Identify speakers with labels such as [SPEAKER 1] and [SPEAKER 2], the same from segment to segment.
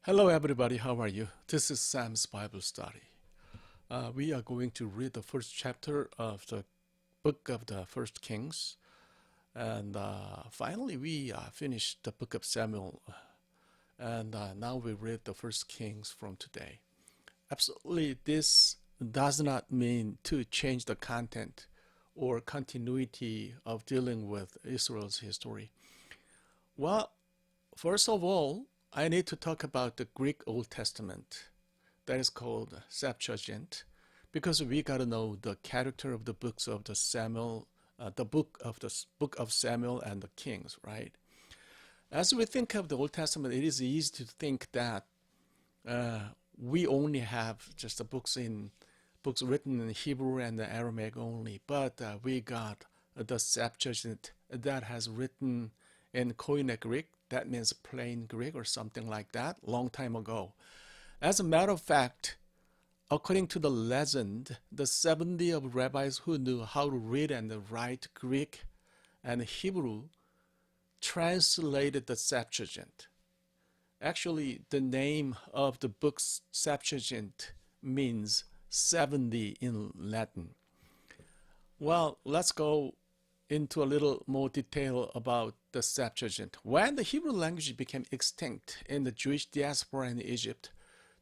[SPEAKER 1] Hello, everybody. How are you? This is Sam's Bible study. We are going to read the first chapter of the book of the First Kings, and finally, we finished the book of Samuel, and now we read the First Kings from today. Absolutely, this does not mean to change the content or continuity of dealing with Israel's history. Well, first of all, I need to talk about the Greek Old Testament that is called Septuagint, because we got to know the character of the books of the Samuel, the book of Samuel and the Kings, right? As we think of the Old Testament, it is easy to think that uh, we only have just the books written in Hebrew and the Aramaic only, but we got the Septuagint that has written in Koine Greek. That means plain Greek or something like that, long time ago. As a matter of fact, according to the legend, the 70 of rabbis who knew how to read and write Greek and Hebrew translated the Septuagint. Actually, the name of the book Septuagint means 70 in Latin. Well, let's go into a little more detail about the Septuagint. When the Hebrew language became extinct in the Jewish diaspora in Egypt,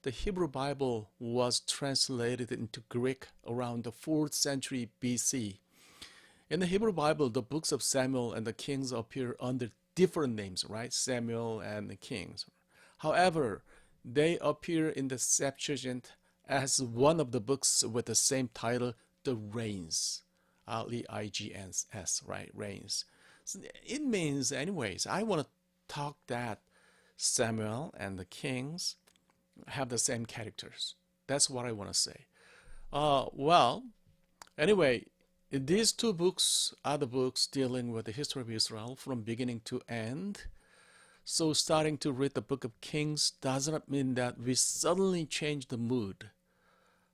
[SPEAKER 1] the Hebrew Bible was translated into Greek around the 4th century BC. In the Hebrew Bible, the books of Samuel and the Kings appear under different names, right? Samuel and the Kings. However, they appear in the Septuagint as one of the books with the same title, the Reigns. Reigs, right? Reigns. So it means, anyways, I want to talk that Samuel and the Kings have the same characters. That's what I want to say. Well, anyway, these two books are the books dealing with the history of Israel from beginning to end. So starting to read the book of Kings does not mean that we suddenly change the mood.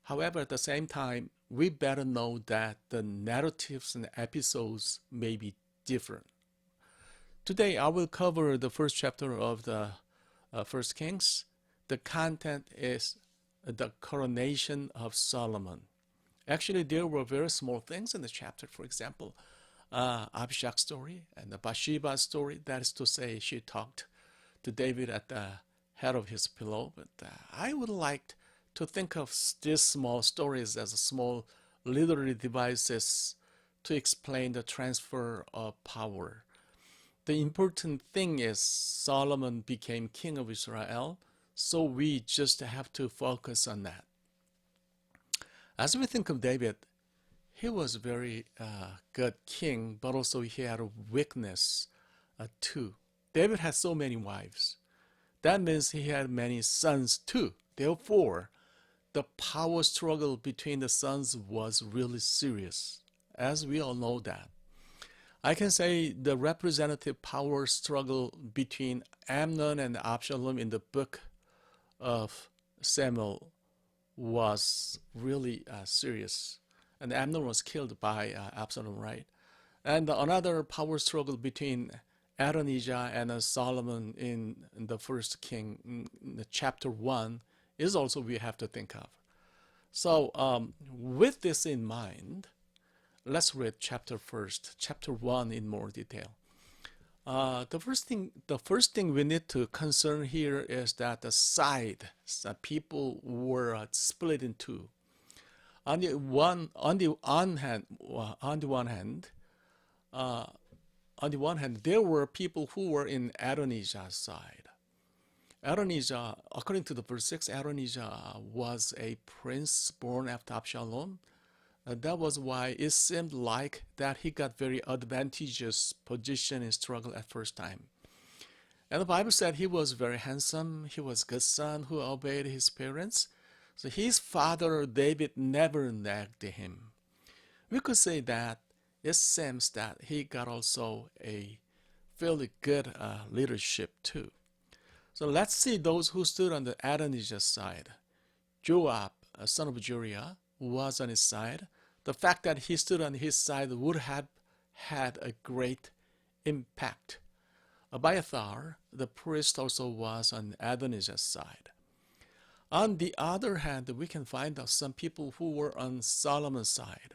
[SPEAKER 1] However, at the same time, we better know that the narratives and episodes may be different. Today, I will cover the first chapter of the First Kings. The content is the coronation of Solomon. Actually, there were very small things in the chapter. For example, Abishag's story and the Bathsheba's story. That is to say, she talked to David at the head of his pillow. But I would like to think of these small stories as small literary devices to explain the transfer of power. The important thing is Solomon became king of Israel, so we just have to focus on that. As we think of David, he was a very good king, but also he had a weakness too. David had so many wives. That means he had many sons too. Therefore, the power struggle between the sons was really serious, as we all know that. I can say the representative power struggle between Amnon and Absalom in the book of Samuel was really serious. And Amnon was killed by Absalom, right? And another power struggle between Adonijah and Solomon in the first king, in chapter 1, is also we have to think of. So with this in mind, let's read chapter 1 in more detail. The first thing we need to concern here is that the sides, the people were split in two. On the one hand, there were people who were in Adonijah's side. Adonijah, according to the verse 6, Adonijah was a prince born after Absalom. That was why it seemed like that he got very advantageous position in struggle at first time. And the Bible said he was very handsome. He was a good son who obeyed his parents. So his father David never nagged him. We could say that it seems that he got also a fairly good leadership too. So let's see those who stood on the Adonijah's side. Joab, a son of Uriah, was on his side. The fact that he stood on his side would have had a great impact Abiathar, the priest, also was on Adonijah's side. On the other hand, we can find out some people who were on Solomon's side.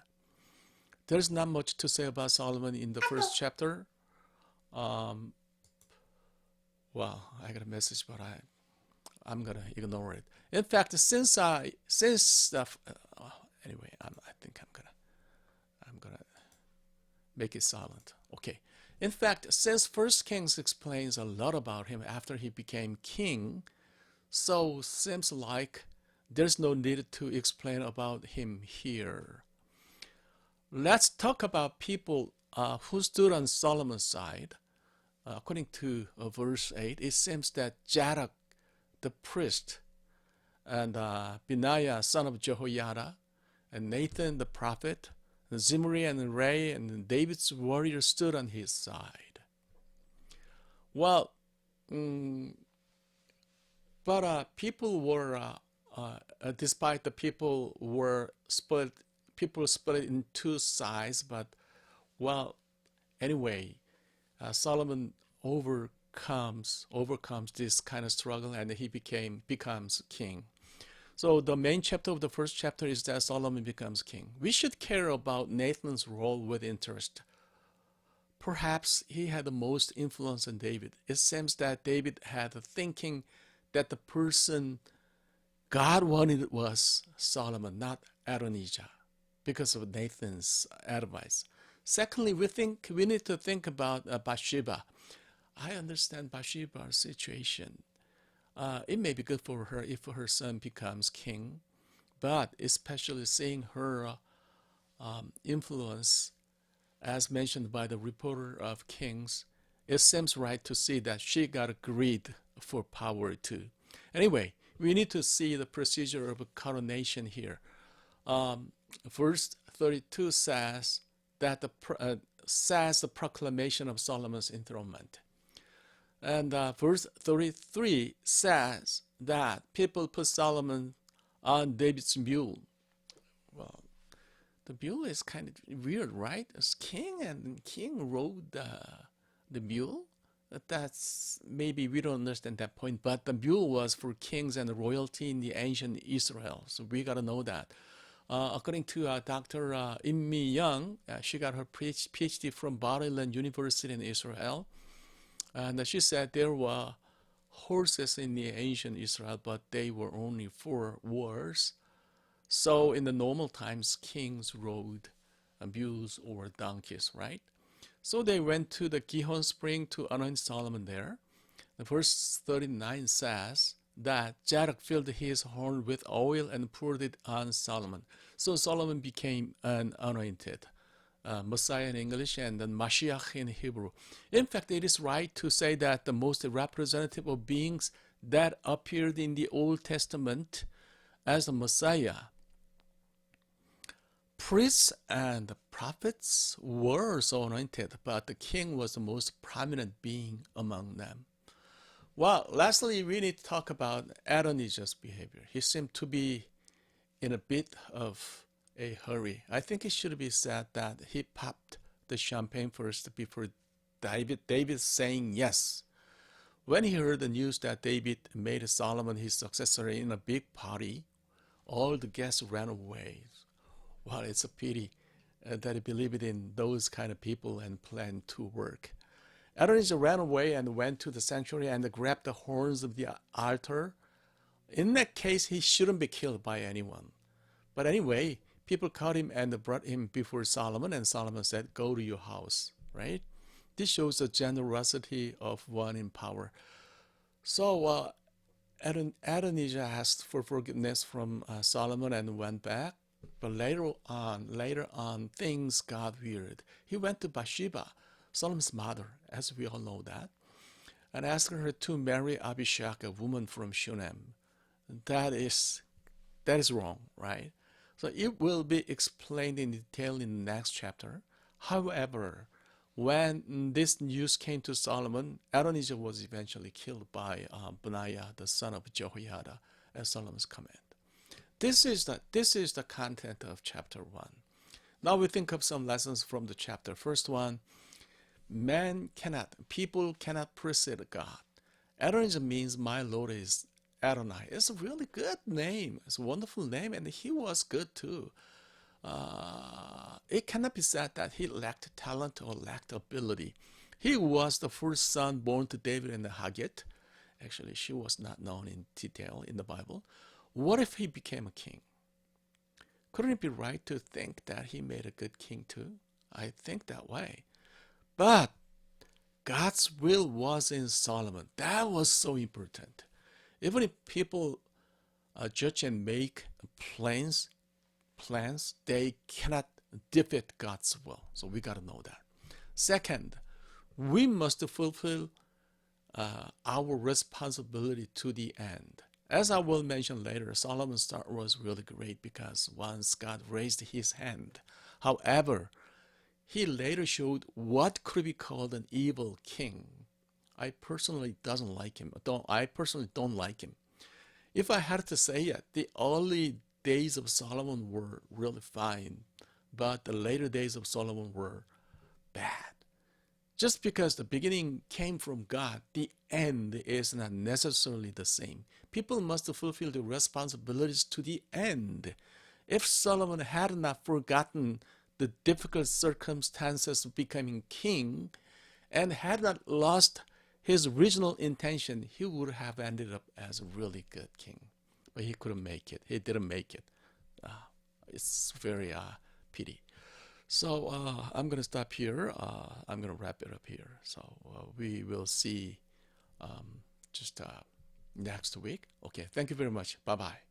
[SPEAKER 1] There's not much to say about Solomon in the first chapter. Well, I got a message, but I'm gonna ignore it. In fact, anyway, I think I'm gonna make it silent. Okay. In fact, since First Kings explains a lot about him after he became king, so seems like there's no need to explain about him here. Let's talk about people who stood on Solomon's side. According to verse 8, it seems that Zadok, the priest, and Benaiah, son of Jehoiada, and Nathan, the prophet, and Zimri and Ray, and David's warriors stood on his side. Well, but people were, despite the people split in two sides, but well, anyway, Solomon overcomes this kind of struggle, and he becomes king. So the main chapter of the first chapter is that Solomon becomes king. We should care about Nathan's role with interest. Perhaps he had the most influence on David. It seems that David had a thinking that the person God wanted was Solomon, not Adonijah, because of Nathan's advice. Secondly, we need to think about Bathsheba. I understand Bathsheba's situation. It may be good for her if her son becomes king, but especially seeing her influence, as mentioned by the reporter of Kings, it seems right to see that she got greed for power too. Anyway, we need to see the procedure of a coronation here. Verse 32 says that the proclamation of Solomon's enthronement. And verse 33 says that people put Solomon on David's mule. Well, the mule is kind of weird, right? As king, and king rode the mule. That's maybe we don't understand that point, but the mule was for kings and royalty in the ancient Israel. So we got to know that. According to Dr. Im-Mi Young, she got her PhD from Bar-Ilan University in Israel. And she said there were horses in the ancient Israel, but they were only for wars. So in the normal times, kings rode mules or donkeys, right? So they went to the Gihon spring to anoint Solomon there. The verse 39 says that Zadok filled his horn with oil and poured it on Solomon. So Solomon became an anointed Messiah in English and then Mashiach in Hebrew. In fact, it is right to say that the most representative of beings that appeared in the Old Testament as the Messiah, priests and the prophets were so anointed, but the king was the most prominent being among them. Well, lastly, we need to talk about Adonijah's behavior. He seemed to be in a bit of a hurry. I think it should be said that he popped the champagne first before David saying yes. When he heard the news that David made Solomon his successor in a big party, all the guests ran away. Well, it's a pity that he believed in those kind of people and planned to work. Adonijah ran away and went to the sanctuary and grabbed the horns of the altar. In that case, he shouldn't be killed by anyone. But anyway, people caught him and brought him before Solomon, and Solomon said, "Go to your house," right? This shows the generosity of one in power. So Adonijah asked for forgiveness from Solomon and went back. But later on, things got weird. He went to Bathsheba, Solomon's mother, as we all know that, and asked her to marry Abishag, a woman from Shunem. That is wrong, right? So it will be explained in detail in the next chapter. However, when this news came to Solomon, Adonijah was eventually killed by Benaiah, the son of Jehoiada, at Solomon's command. This is the content of chapter 1. Now we think of some lessons from the chapter. First one, people cannot precede God. Adonijah means my Lord is Adonai. It's a really good name. It's a wonderful name, and he was good too. It cannot be said that he lacked talent or lacked ability. He was the first son born to David and Haggith. Actually, she was not known in detail in the Bible. What if he became a king? Couldn't it be right to think that he made a good king too? I think that way. But God's will was in Solomon. That was so important. Even if people judge and make plans, they cannot defeat God's will. So we got to know that. Second, we must fulfill our responsibility to the end. As I will mention later, Solomon's start was really great because once God raised his hand. However, he later showed what could be called an evil king. I personally don't like him. If I had to say it, the early days of Solomon were really fine, but the later days of Solomon were bad. Just because the beginning came from God, the end is not necessarily the same. People must fulfill their responsibilities to the end. If Solomon had not forgotten the difficult circumstances of becoming king and had not lost his original intention, he would have ended up as a really good king. But he couldn't make it. He didn't make it. It's very pity. So I'm going to stop here. I'm going to wrap it up here. So we will see just next week. Okay, thank you very much. Bye-bye.